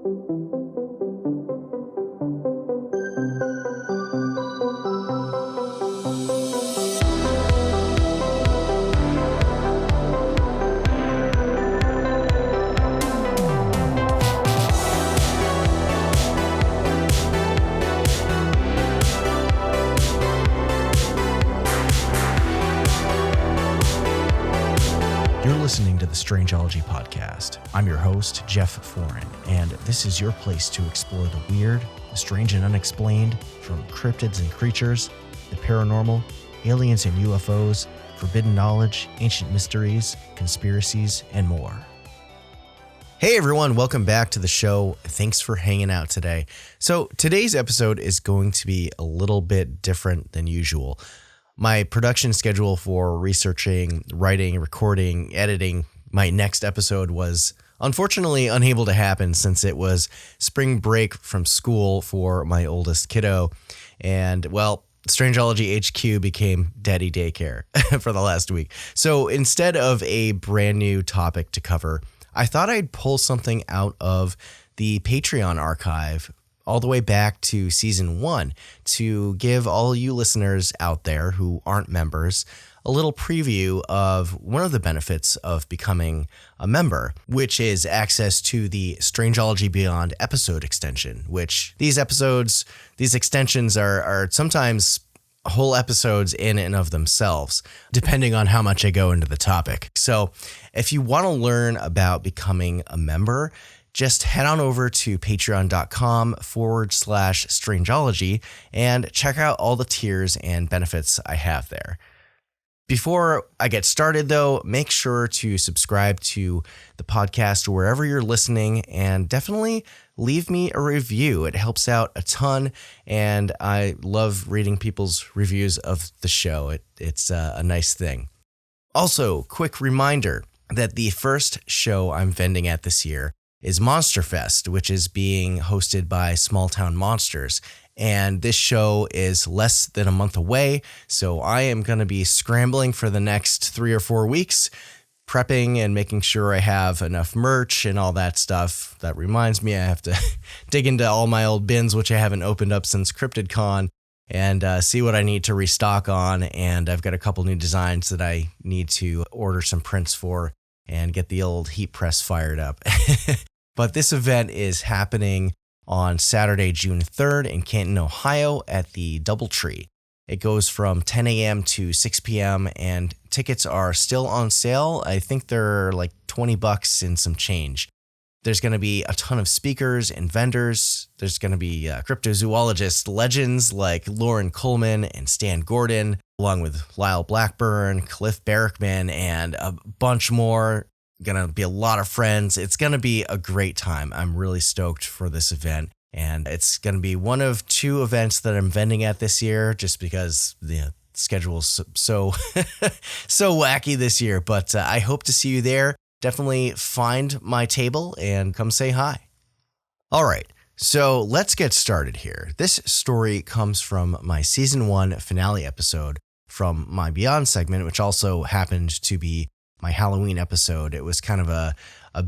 You're listening to the Strangeology podcast. I'm your host, Jeff Foran, and this is your place to explore the weird, the strange and unexplained, from cryptids and creatures, the paranormal, aliens and UFOs, forbidden knowledge, ancient mysteries, conspiracies, and more. Hey everyone, welcome back to the show. Thanks for hanging out today. So today's episode is going to be a little bit different than usual. My production schedule for researching, writing, recording, editing my next episode was unfortunately unable to happen since it was spring break from school for my oldest kiddo. And well, Strangeology HQ became daddy daycare for the last week. So instead of a brand new topic to cover, I thought I'd pull something out of the Patreon archive all the way back to season 1 to give all you listeners out there who aren't members a little preview of one of the benefits of becoming a member, which is access to the Strangeology Beyond episode extension, which these extensions are sometimes whole episodes in and of themselves, depending on how much I go into the topic. So if you want to learn about becoming a member, just head on over to patreon.com/Strangeology and check out all the tiers and benefits I have there. Before I get started, though, make sure to subscribe to the podcast wherever you're listening and definitely leave me a review. It helps out a ton, and I love reading people's reviews of the show. It's a nice thing. Also, quick reminder that the first show I'm vending at this year is Monster Fest, which is being hosted by Small Town Monsters. And this show is less than a month away, so I am going to be scrambling for the next 3 or 4 weeks, prepping and making sure I have enough merch and all that stuff. That reminds me, I have to dig into all my old bins, which I haven't opened up since CryptidCon, and see what I need to restock on. And I've got a couple new designs that I need to order some prints for and get the old heat press fired up. But this event is happening on Saturday, June 3rd in Canton, Ohio at the Doubletree. It goes from 10 a.m. to 6 p.m. and tickets are still on sale. I think they're like $20 and some change. There's going to be a ton of speakers and vendors. There's going to be cryptozoologist legends like Lauren Coleman and Stan Gordon, along with Lyle Blackburn, Cliff Barrickman, and a bunch more. Going to be a lot of friends. It's going to be a great time. I'm really stoked for this event. And it's going to be one of 2 events that I'm vending at this year just because the schedule's so wacky this year. But I hope to see you there. Definitely find my table and come say hi. All right. So let's get started here. This story comes from my season 1 finale episode from my Beyond segment, which also happened to be my Halloween episode. It was kind of a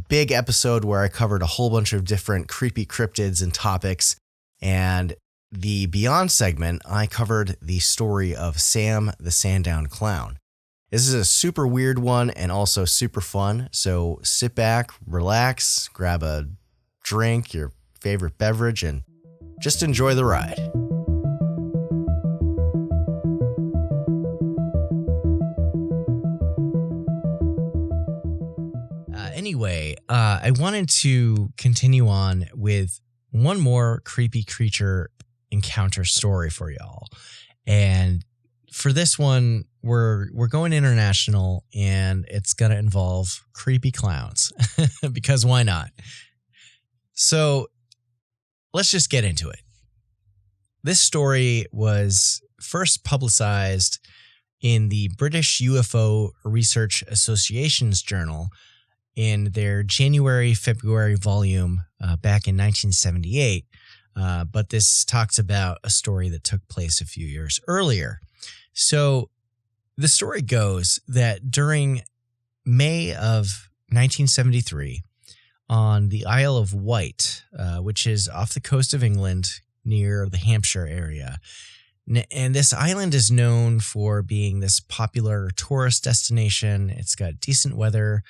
big episode where I covered a whole bunch of different creepy cryptids and topics. And the Beyond segment, I covered the story of Sam the Sandown Clown. This is a super weird one and also super fun. So sit back, relax, grab a drink, your favorite beverage, and just enjoy the ride. Anyway, I wanted to continue on with one more creepy creature encounter story for y'all. And for this one, we're going international, and it's going to involve creepy clowns because why not? So let's just get into it. This story was first publicized in the British UFO Research Association's journal in their January-February volume back in 1978. But this talks about a story that took place a few years earlier. So the story goes that during May of 1973, on the Isle of Wight, which is off the coast of England near the Hampshire area. And this island is known for being this popular tourist destination. It's got decent weather,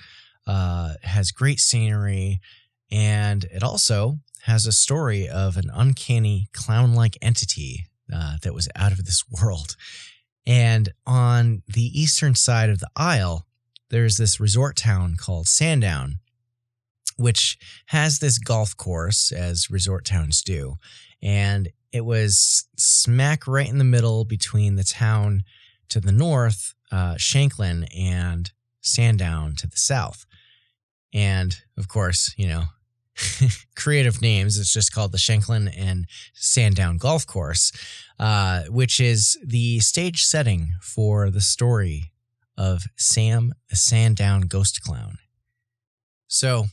has great scenery, and it also has a story of an uncanny clown-like entity that was out of this world. And on the eastern side of the isle, there's this resort town called Sandown, which has this golf course, as resort towns do. And it was smack right in the middle between the town to the north, Shanklin, and Sandown to the south. And, of course, creative names. It's just called the Shanklin and Sandown Golf Course, which is the stage setting for the story of Sam the Sandown Ghost Clown. So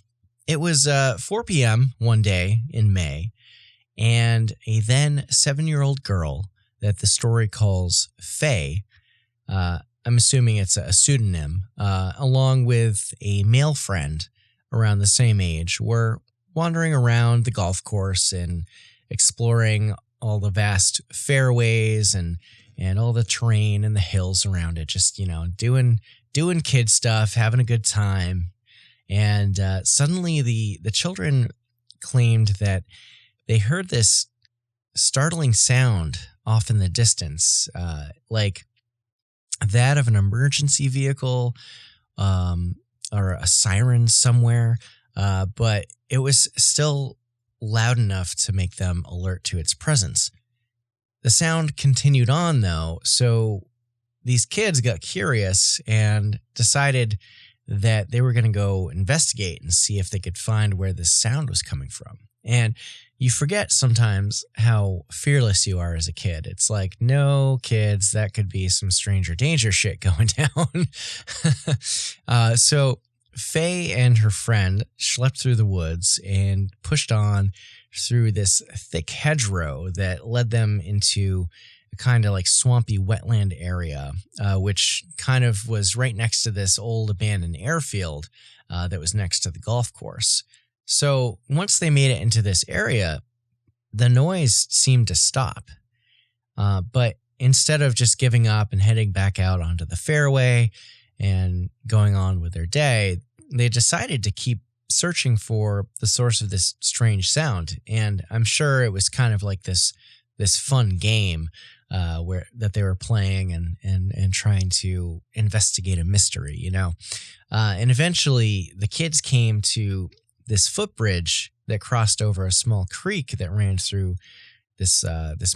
it was 4 p.m. one day in May, and a then 7-year-old girl that the story calls Faye, I'm assuming it's a pseudonym, along with a male friend around the same age, were wandering around the golf course and exploring all the vast fairways and all the terrain and the hills around it, just, doing kid stuff, having a good time. And suddenly the children claimed that they heard this startling sound off in the distance, like that of an emergency vehicle or a siren somewhere, but it was still loud enough to make them alert to its presence. The sound continued on, though, so these kids got curious and decided that they were going to go investigate and see if they could find where this sound was coming from. And you forget sometimes how fearless you are as a kid. It's like, no, kids, that could be some stranger danger shit going down. So Faye and her friend schlepped through the woods and pushed on through this thick hedgerow that led them into a kind of like swampy wetland area, which kind of was right next to this old abandoned airfield that was next to the golf course. So once they made it into this area, the noise seemed to stop. But instead of just giving up and heading back out onto the fairway and going on with their day, they decided to keep searching for the source of this strange sound. And I'm sure it was kind of like this fun game that they were playing and trying to investigate a mystery, And eventually the kids came to this footbridge that crossed over a small creek that ran through this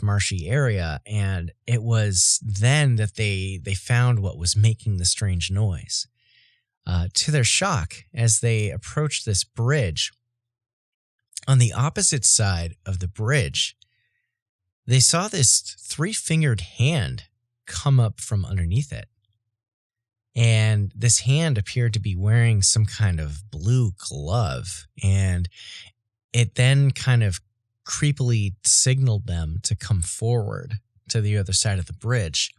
marshy area, and it was then that they found what was making the strange noise. To their shock, as they approached this bridge, on the opposite side of the bridge, they saw this 3-fingered hand come up from underneath it. And this hand appeared to be wearing some kind of blue glove, and it then kind of creepily signaled them to come forward to the other side of the bridge.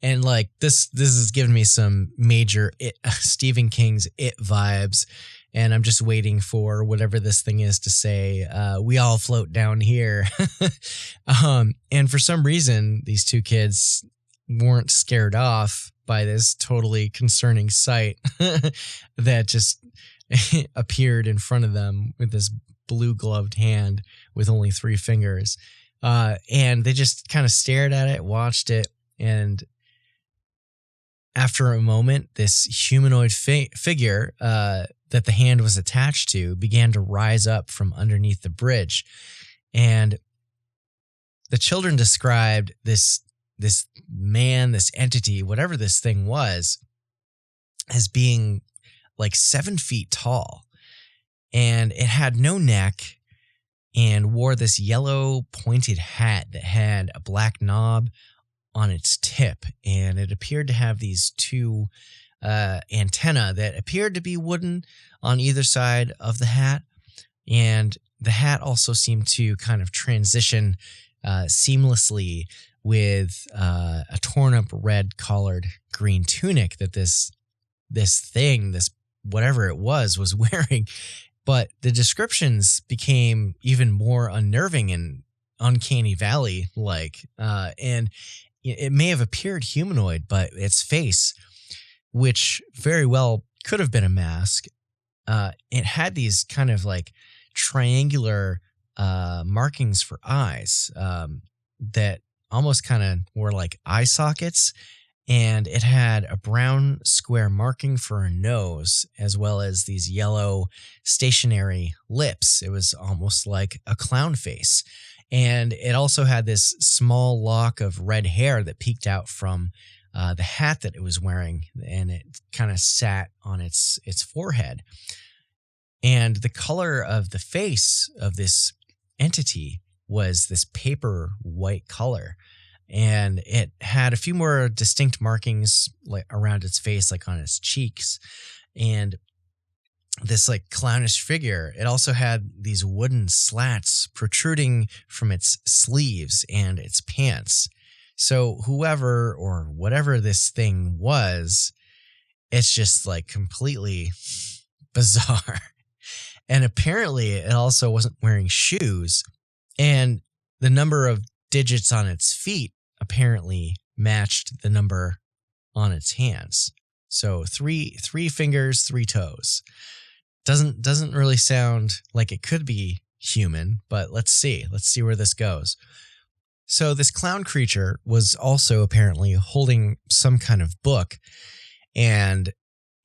And like this is giving me some major Stephen King's It vibes, and I'm just waiting for whatever this thing is to say, we all float down here. And for some reason, these two kids weren't scared off by this totally concerning sight that just appeared in front of them with this blue gloved hand with only 3 fingers. And they just kind of stared at it, watched it, and after a moment, this humanoid figure that the hand was attached to began to rise up from underneath the bridge. And the children described this man, this entity, whatever this thing was, as being like 7 feet tall. And it had no neck and wore this yellow pointed hat that had a black knob on its tip. And it appeared to have these 2 antennae that appeared to be wooden on either side of the hat. And the hat also seemed to kind of transition seamlessly with a torn up red collared green tunic that this whatever it was wearing. But the descriptions became even more unnerving and uncanny valley like, and it may have appeared humanoid, but its face, which very well could have been a mask, it had these kind of like triangular markings for eyes that almost kind of were like eye sockets. And it had a brown square marking for a nose, as well as these yellow stationary lips. It was almost like a clown face. And it also had this small lock of red hair that peeked out from the hat that it was wearing, and it kind of sat on its forehead. And the color of the face of this entity was this paper white color. And it had a few more distinct markings like around its face, like on its cheeks. And this like clownish figure, it also had these wooden slats protruding from its sleeves and its pants. So whoever or whatever this thing was, it's just like completely bizarre. And apparently it also wasn't wearing shoes. And the number of digits on its feet apparently matched the number on its hands. So three fingers, 3 toes. Doesn't really sound like it could be human, but let's see where this goes. So this clown creature was also apparently holding some kind of book, and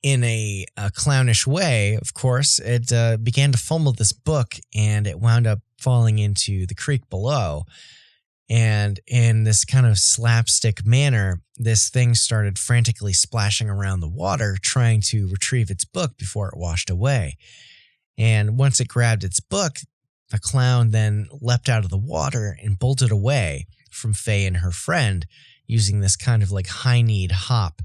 in a clownish way, of course, it began to fumble this book, and it wound up falling into the creek below. And in this kind of slapstick manner, this thing started frantically splashing around the water, trying to retrieve its book before it washed away. And once it grabbed its book, the clown then leapt out of the water and bolted away from Faye and her friend using this kind of like high-kneed hop.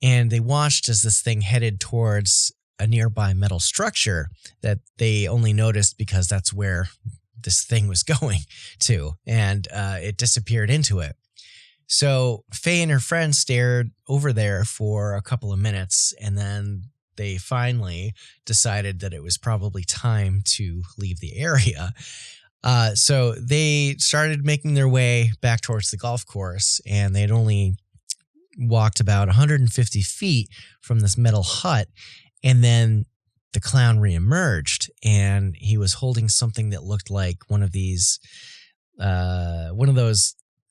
And they watched as this thing headed towards a nearby metal structure that they only noticed because that's where this thing was going to, and it disappeared into it. So Faye and her friend stared over there for a couple of minutes, and then they finally decided that it was probably time to leave the area. So they started making their way back towards the golf course, and they'd only walked about 150 feet from this metal hut, and then the clown reemerged, and he was holding something that looked like one of those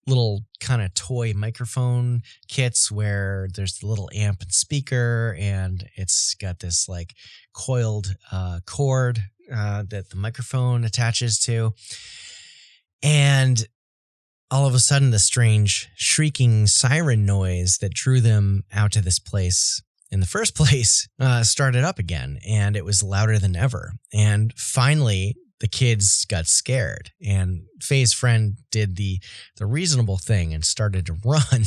little kind of toy microphone kits where there's the little amp and speaker, and it's got this like coiled cord that the microphone attaches to. And all of a sudden, the strange shrieking siren noise that drew them out to this place in the first place started up again, and it was louder than ever. And finally, the kids got scared, and Faye's friend did the reasonable thing and started to run,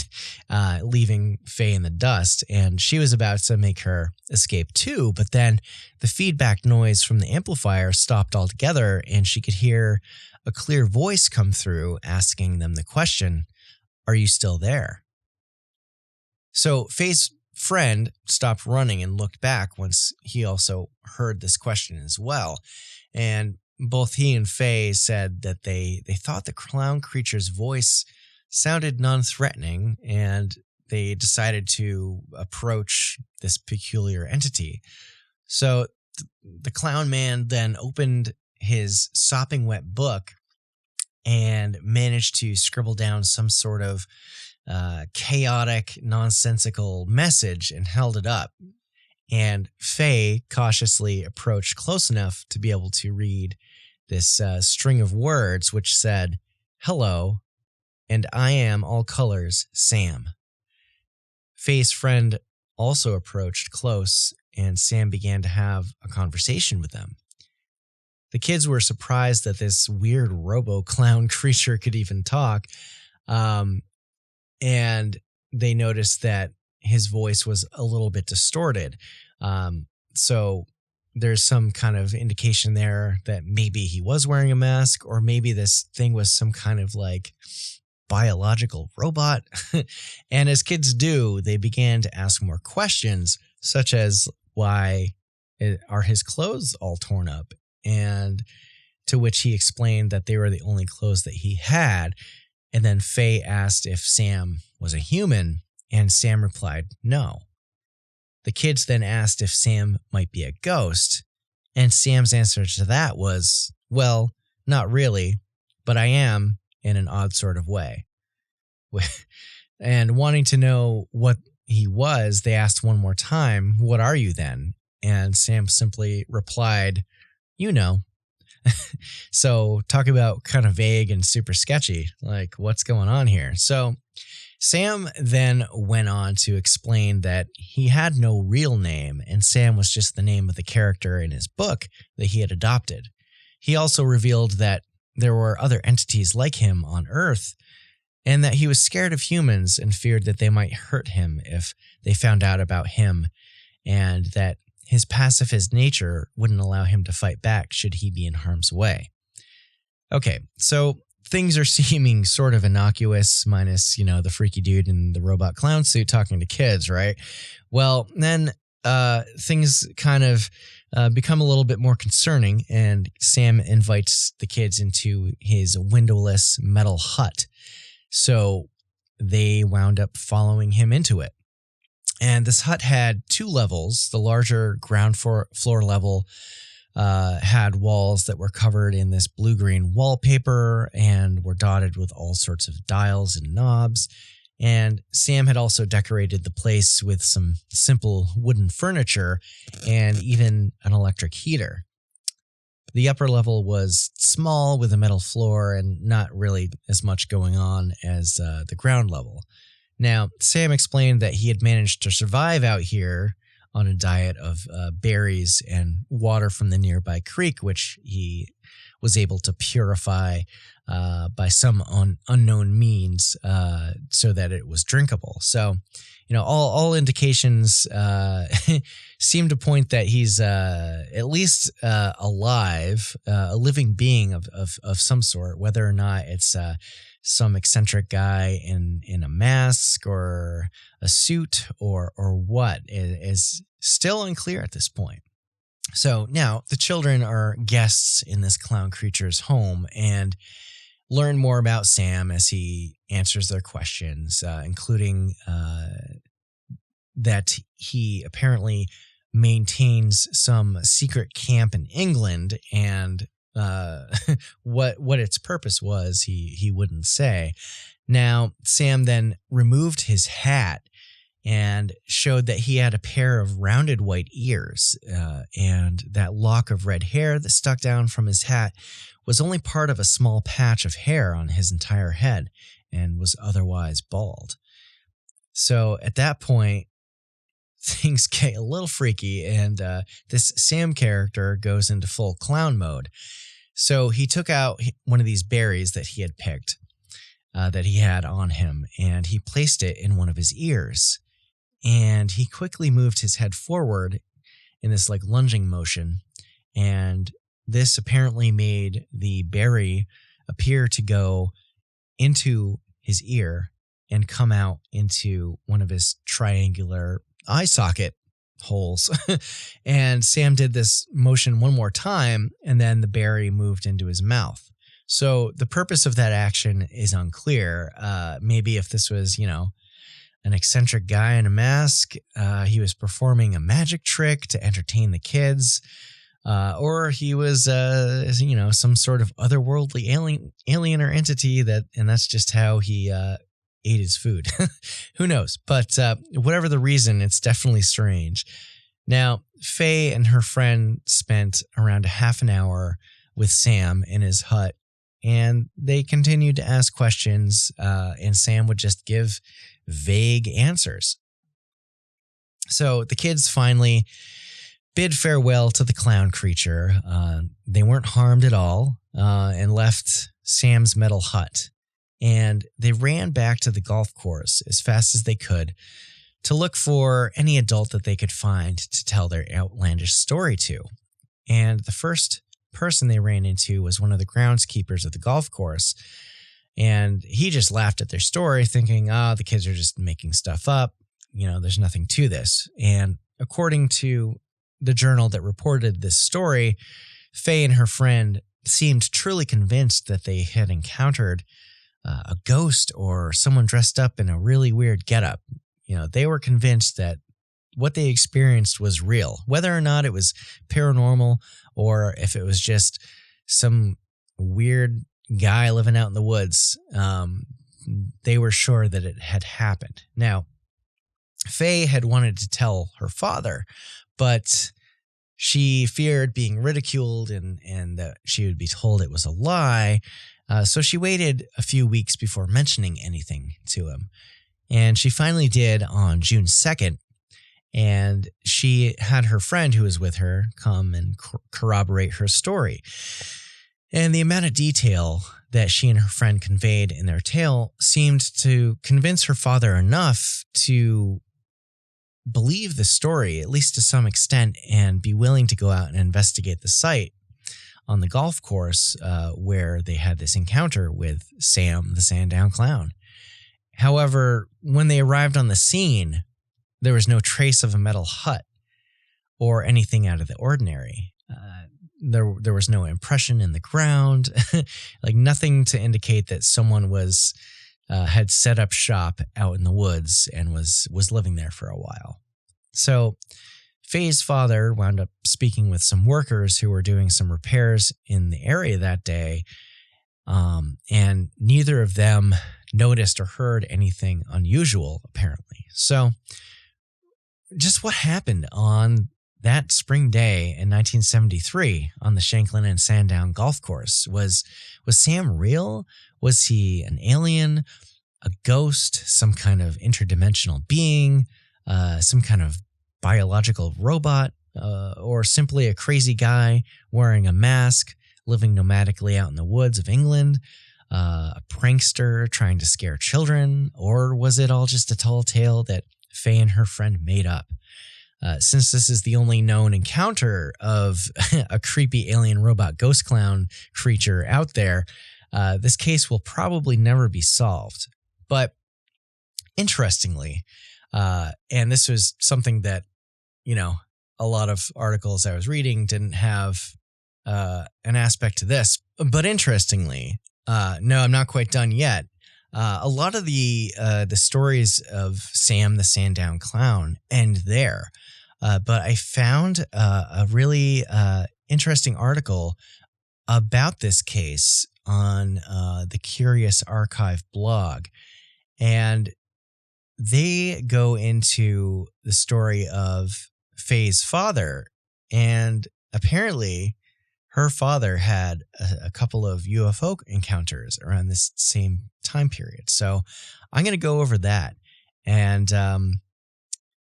leaving Faye in the dust. And she was about to make her escape too, but then the feedback noise from the amplifier stopped altogether, and she could hear a clear voice come through asking them the question, "Are you still there?" So Faye's friend stopped running and looked back once he also heard this question as well. And both he and Faye said that they thought the clown creature's voice sounded non-threatening, and they decided to approach this peculiar entity. So the clown man then opened his sopping wet book and managed to scribble down some sort of chaotic, nonsensical message and held it up. And Faye cautiously approached close enough to be able to read this string of words, which said, "Hello, and I am all colors, Sam." Faye's friend also approached close, and Sam began to have a conversation with them. The kids were surprised that this weird robo-clown creature could even talk, and they noticed that his voice was a little bit distorted. So there's some kind of indication there that maybe he was wearing a mask, or maybe this thing was some kind of like biological robot. And as kids do, they began to ask more questions, such as, why are his clothes all torn up? And to which he explained that they were the only clothes that he had. And then Faye asked if Sam was a human, and Sam replied, no. The kids then asked if Sam might be a ghost, and Sam's answer to that was, well, not really, but I am in an odd sort of way. And wanting to know what he was, they asked one more time, what are you then? And Sam simply replied, you know. So talk about kind of vague and super sketchy, like what's going on here? So Sam then went on to explain that he had no real name, and Sam was just the name of the character in his book that he had adopted. He also revealed that there were other entities like him on Earth, and that he was scared of humans and feared that they might hurt him if they found out about him, and that his pacifist nature wouldn't allow him to fight back should he be in harm's way. Okay, so things are seeming sort of innocuous, minus, the freaky dude in the robot clown suit talking to kids, right? Well, then things kind of become a little bit more concerning, and Sam invites the kids into his windowless metal hut. So they wound up following him into it. And this hut had 2 levels. The larger ground floor level had walls that were covered in this blue-green wallpaper and were dotted with all sorts of dials and knobs. And Sam had also decorated the place with some simple wooden furniture and even an electric heater. The upper level was small with a metal floor and not really as much going on as the ground level. Now, Sam explained that he had managed to survive out here on a diet of berries and water from the nearby creek, which he was able to purify by some unknown means so that it was drinkable. So, all indications seem to point that he's at least alive, a living being of some sort, whether or not it's some eccentric guy in a mask or a suit or what is still unclear at this point. So now the children are guests in this clown creature's home and learn more about Sam as he answers their questions, including that he apparently maintains some secret camp in England, and what its purpose was, he wouldn't say. Now, Sam then removed his hat and showed that he had a pair of rounded white ears, and that lock of red hair that stuck down from his hat was only part of a small patch of hair on his entire head and was otherwise bald. So at that point, things get a little freaky, and this Sam character goes into full clown mode. So he took out one of these berries that he had picked, that he had on him, and he placed it in one of his ears. And he quickly moved his head forward in this lunging motion, and this apparently made the berry appear to go into his ear and come out into one of his triangular eye socket holes. And Sam did this motion one more time, and then the berry moved into his mouth. So the purpose of that action is unclear. Maybe if this was, an eccentric guy in a mask, he was performing a magic trick to entertain the kids, or he was, some sort of otherworldly alien or entity and that's just how he ate his food. Who knows? But whatever the reason, it's definitely strange. Now, Faye and her friend spent around a half an hour with Sam in his hut, and they continued to ask questions, and Sam would just give vague answers. So the kids finally bid farewell to the clown creature. They weren't harmed at all, and left Sam's metal hut. And they ran back to the golf course as fast as they could to look for any adult that they could find to tell their outlandish story to. And the first person they ran into was one of the groundskeepers of the golf course. And he just laughed at their story, thinking, the kids are just making stuff up. There's nothing to this. And according to the journal that reported this story, Faye and her friend seemed truly convinced that they had encountered a ghost or someone dressed up in a really weird getup. They were convinced that what they experienced was real, whether or not it was paranormal or if it was just some weird guy living out in the woods. They were sure that it had happened. Now, Faye had wanted to tell her father, but she feared being ridiculed and that she would be told it was a lie. So she waited a few weeks before mentioning anything to him. And she finally did on June 2nd. And she had her friend who was with her come and corroborate her story. And the amount of detail that she and her friend conveyed in their tale seemed to convince her father enough to believe the story, at least to some extent, and be willing to go out and investigate the site on the golf course where they had this encounter with Sam, the Sandown Clown. However, when they arrived on the scene, there was no trace of a metal hut or anything out of the ordinary. There was no impression in the ground, like nothing to indicate that someone had set up shop out in the woods and was living there for a while. So Faye's father wound up speaking with some workers who were doing some repairs in the area that day, and neither of them noticed or heard anything unusual, apparently. So just what happened on that spring day in 1973 on the Shanklin and Sandown golf course? Was Sam real? Was he an alien, a ghost, some kind of interdimensional being, some kind of biological robot, or simply a crazy guy wearing a mask, living nomadically out in the woods of England, a prankster trying to scare children? Or was it all just a tall tale that Faye and her friend made up? Since this is the only known encounter of a creepy alien robot ghost clown creature out there, this case will probably never be solved. But interestingly, and this was something that, a lot of articles I was reading didn't have an aspect to this. But interestingly, no, I'm not quite done yet. A lot of the stories of Sam the Sandown Clown end there. But I found a really interesting article about this case on the Curious Archive blog. And they go into the story of Faye's father. And apparently her father had a couple of UFO encounters around this same time period. So I'm going to go over that. And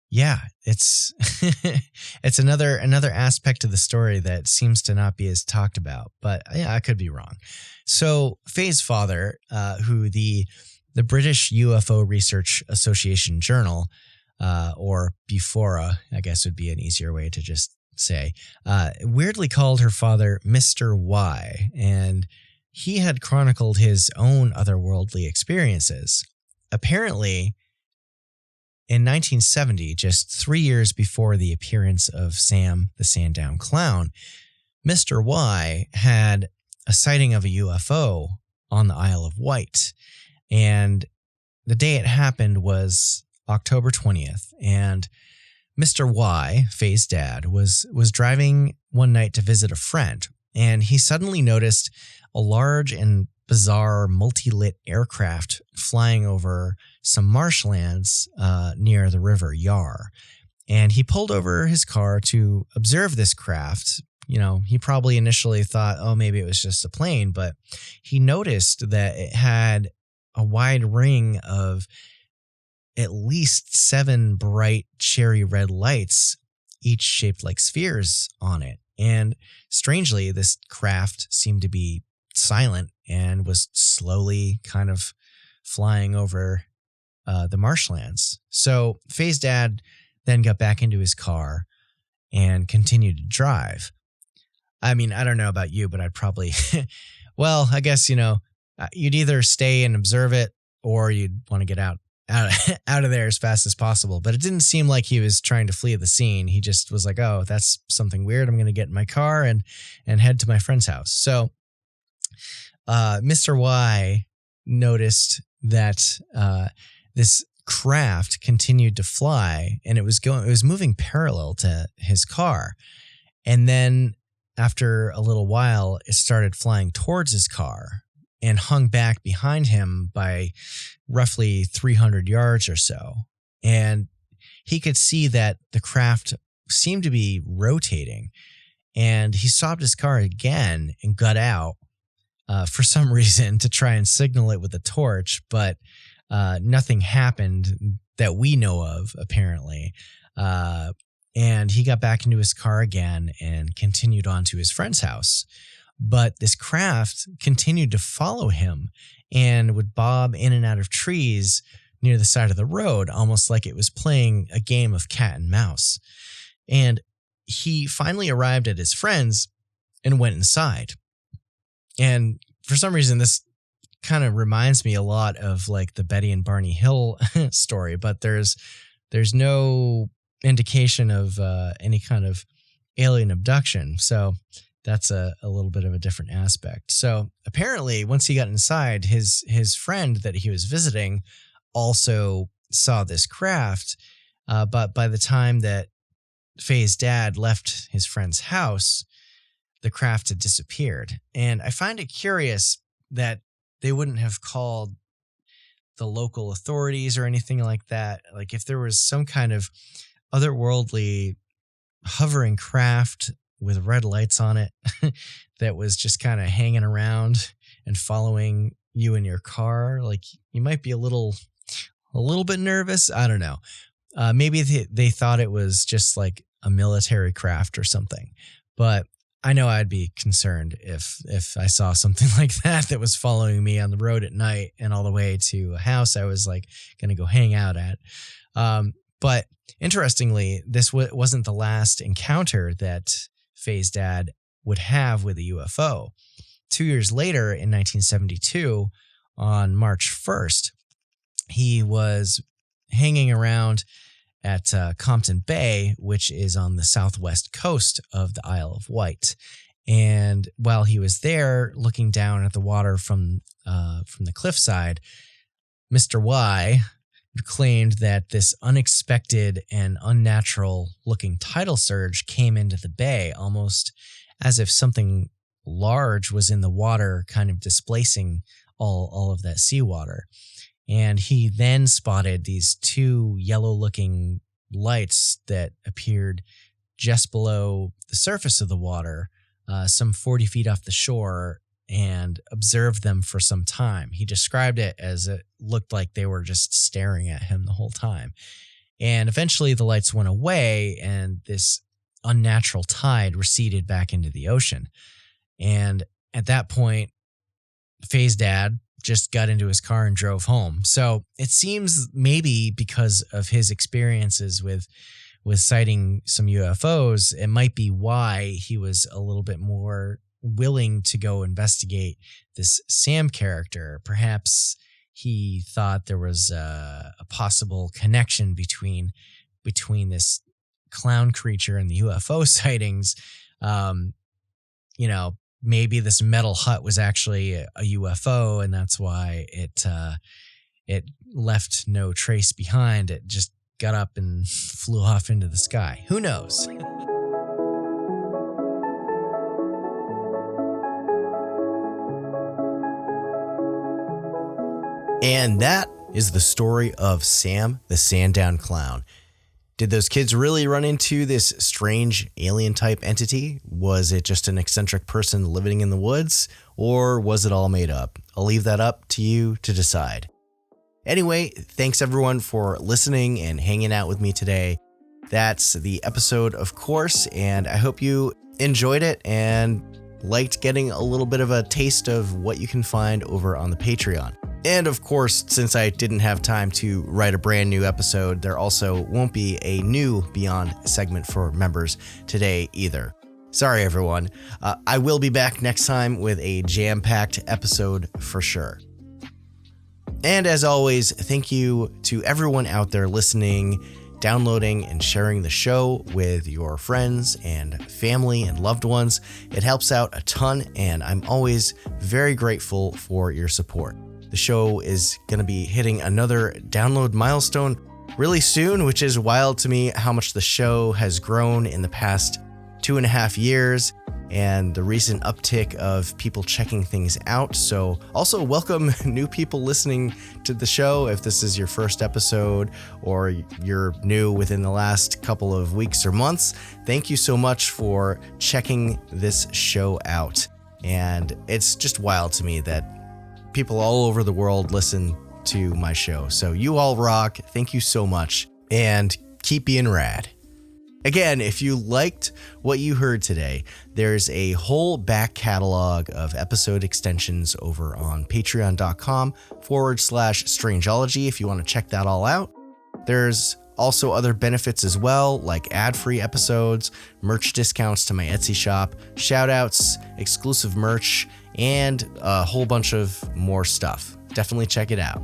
yeah, it's it's another aspect of the story that seems to not be as talked about. But yeah, I could be wrong. So Faye's father, who the British UFO Research Association Journal, or BUFORA, I guess would be an easier way to just say, weirdly called her father Mr. Y, and he had chronicled his own otherworldly experiences. Apparently, in 1970, just 3 years before the appearance of Sam the Sandown Clown, Mr. Y had a sighting of a UFO on the Isle of Wight. And the day it happened was October 20th. And Mr. Y, Faye's dad, was driving one night to visit a friend. And he suddenly noticed a large and bizarre multi-lit aircraft flying over some marshlands near the River Yar. And he pulled over his car to observe this craft. He probably initially thought, oh, maybe it was just a plane, but he noticed that it had a wide ring of at least 7 bright cherry red lights, each shaped like spheres on it. And strangely, this craft seemed to be silent and was slowly kind of flying over the marshlands. So Faye's dad then got back into his car and continued to drive. I mean, I don't know about you, but I'd probably, well, I guess, you'd either stay and observe it or you'd want to get out out of there as fast as possible. But it didn't seem like he was trying to flee the scene. He just was like, oh, that's something weird. I'm going to get in my car and head to my friend's house. So Mr. Y noticed that this craft continued to fly, and it was moving parallel to his car. And then after a little while, it started flying towards his car and hung back behind him by roughly 300 yards or so. And he could see that the craft seemed to be rotating, and he stopped his car again and got out for some reason to try and signal it with a torch, but nothing happened that we know of, apparently. And he got back into his car again and continued on to his friend's house. But this craft continued to follow him and would bob in and out of trees near the side of the road, almost like it was playing a game of cat and mouse. And he finally arrived at his friend's and went inside. And for some reason, this kind of reminds me a lot of like the Betty and Barney Hill story, but there's no indication of any kind of alien abduction. So that's a little bit of a different aspect. So apparently once he got inside, his friend that he was visiting also saw this craft. But by the time that Faye's dad left his friend's house, the craft had disappeared. And I find it curious that they wouldn't have called the local authorities or anything like that. Like if there was some kind of otherworldly hovering craft with red lights on it that was just kind of hanging around and following you in your car, like you might be a little bit nervous. I don't know. Maybe they thought it was just like a military craft or something, but I know I'd be concerned if I saw something like that was following me on the road at night and all the way to a house I was like going to go hang out at. But interestingly, this wasn't the last encounter that Faye's dad would have with a UFO. 2 years later, in 1972, on March 1st, he was hanging around at Compton Bay, which is on the southwest coast of the Isle of Wight. And while he was there looking down at the water from the cliffside, Mr. Y claimed that this unexpected and unnatural looking tidal surge came into the bay, almost as if something large was in the water, kind of displacing all of that seawater. And he then spotted these two yellow-looking lights that appeared just below the surface of the water, some 40 feet off the shore, and observed them for some time. He described it as it looked like they were just staring at him the whole time. And eventually the lights went away, and this unnatural tide receded back into the ocean. And at that point, Faye's dad just got into his car and drove home. So it seems maybe because of his experiences with sighting some UFOs, it might be why he was a little bit more willing to go investigate this Sam character. Perhaps he thought there was a possible connection between this clown creature and the UFO sightings. Maybe this metal hut was actually a UFO, and that's why it left no trace behind. It just got up and flew off into the sky. Who knows? And that is the story of Sam the Sandown Clown. Did those kids really run into this strange alien-type entity? Was it just an eccentric person living in the woods? Or was it all made up? I'll leave that up to you to decide. Anyway, thanks everyone for listening and hanging out with me today. That's the episode, of course, and I hope you enjoyed it and liked getting a little bit of a taste of what you can find over on the Patreon. And of course, since I didn't have time to write a brand new episode, there also won't be a new Beyond segment for members today either. Sorry, everyone. I will be back next time with a jam-packed episode for sure. And as always, thank you to everyone out there listening, downloading, and sharing the show with your friends and family and loved ones. It helps out a ton, and I'm always very grateful for your support. The show is going to be hitting another download milestone really soon, which is wild to me how much the show has grown in the past 2.5 years and the recent uptick of people checking things out. So also welcome new people listening to the show. If this is your first episode or you're new within the last couple of weeks or months, thank you so much for checking this show out. And it's just wild to me that people all over the world listen to my show. So you all rock. Thank you so much, and keep being rad. Again, if you liked what you heard today, there's a whole back catalog of episode extensions over on patreon.com/Strangeology if you want to check that all out. There's also other benefits as well, like ad-free episodes, merch discounts to my Etsy shop, shout-outs, exclusive merch, and a whole bunch of more stuff. Definitely check it out.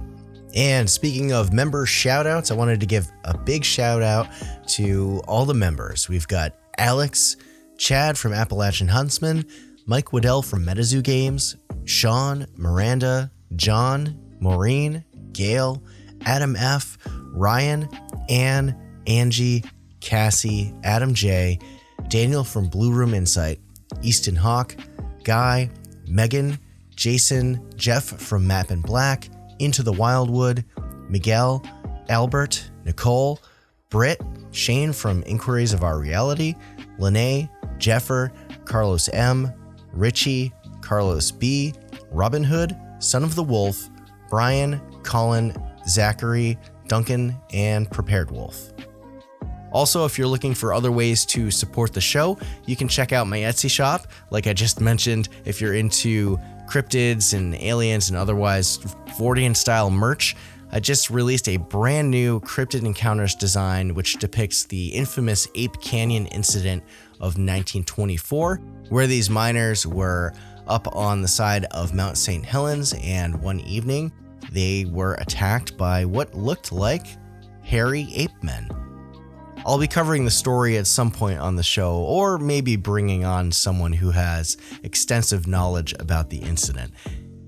And speaking of member shout-outs, I wanted to give a big shout-out to all the members. We've got Alex, Chad from Appalachian Huntsman, Mike Waddell from MetaZoo Games, Sean, Miranda, John, Maureen, Gail, Adam F., Ryan, Ann, Angie, Cassie, Adam J., Daniel from Blue Room Insight, Easton Hawk, Guy, Megan, Jason, Jeff from Map and Black, Into the Wildwood, Miguel, Albert, Nicole, Britt, Shane from Inquiries of Our Reality, Lene, Jeffer, Carlos M., Richie, Carlos B., Robin Hood, Son of the Wolf, Brian, Colin, Zachary, Duncan, and Prepared Wolf. Also, if you're looking for other ways to support the show, you can check out my Etsy shop. Like I just mentioned, if you're into cryptids and aliens and otherwise Fortean style merch, I just released a brand new Cryptid Encounters design which depicts the infamous Ape Canyon incident of 1924, where these miners were up on the side of Mount St. Helens, and one evening they were attacked by what looked like hairy ape men. I'll be covering the story at some point on the show, or maybe bringing on someone who has extensive knowledge about the incident.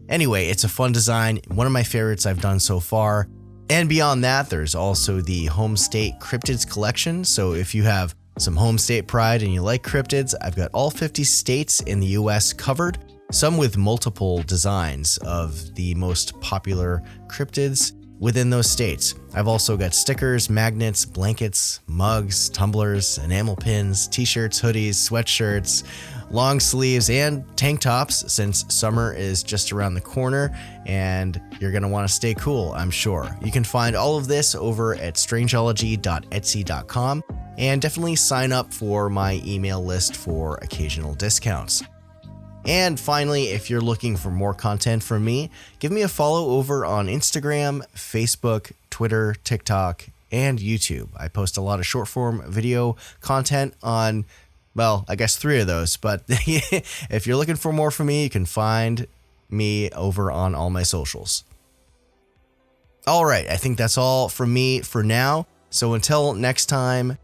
Anyway, it's a fun design, one of my favorites I've done so far. And beyond that, there's also the Home State Cryptids collection. So if you have some home state pride and you like cryptids, I've got all 50 states in the US covered, some with multiple designs of the most popular cryptids within those states. I've also got stickers, magnets, blankets, mugs, tumblers, enamel pins, t-shirts, hoodies, sweatshirts, long sleeves, and tank tops, since summer is just around the corner and you're going to want to stay cool, I'm sure. You can find all of this over at strangeology.etsy.com, and definitely sign up for my email list for occasional discounts. And finally, if you're looking for more content from me, give me a follow over on Instagram, Facebook, Twitter, TikTok, and YouTube. I post a lot of short form video content on, well, I guess 3 of those, but if you're looking for more from me, you can find me over on all my socials. All right, I think that's all from me for now. So until next time,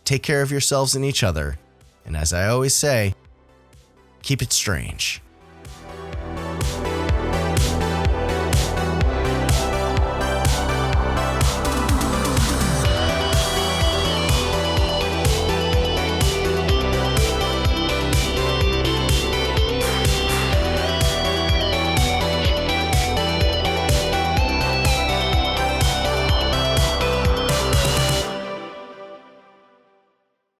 take care of yourselves and each other. And as I always say, keep it strange.